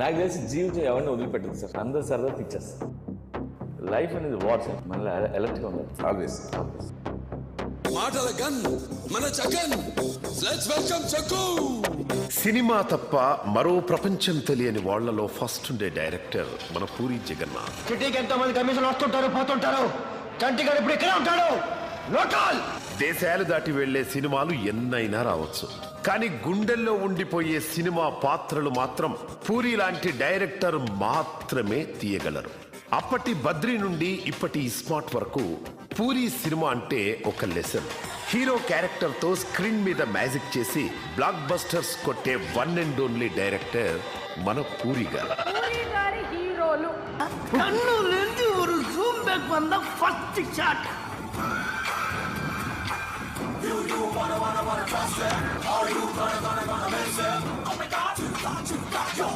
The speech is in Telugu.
నాకు తెలిసి జీవితం ఎవరిని వదిలిపెట్టదు సార్, అందరు సరదా పిక్చర్స్. లైఫ్ అనేది వార్ సార్, మళ్ళీ ఎలర్ట్గా ఉండాలి ఆల్వేస్. మాటల గన్ మన చకన్. Let's welcome Chakku. సినిమా తప్ప మరో ప్రపంచం తెలియని వాళ్లలో ఫస్ట్ ఉండే డైరెక్టర్ మన పూరి జగన్నాథ్. సిటీకి ఎంతో మంది కమిషన్ వస్తుంటారు పోతుంటారు, చంటిగాడు ఇప్పుడు ఇక్కడే ఉంటాడు. లోకల్ దేశాలు దాటి వెళ్లే సినిమాలు ఎన్నైనా రావచ్చు, కానీ గుండెల్లో ఉండిపోయే సినిమా పాత్రలు మాత్రం పూరి లాంటి డైరెక్టర్ మాత్రమే తీయగలరు. అప్పటి బద్రీ నుండి ఇప్పటి స్మార్ట్ వరకు పూరి సినిమా అంటే ఒక లెసన్. హీరో క్యారెక్టర్ తో స్క్రీన్ మీద మ్యాజిక్ చేసి బ్లాక్ బస్టర్స్ కొట్టే వన్ అండ్ ఓన్లీ డైరెక్టర్ మన పూరి గారు. హీరోలు కన్నులేంటి ఒక జూమ్ బ్యాక్ వంద first shot. You wanna trust it? Are you gonna miss it? Oh my God, you got yo.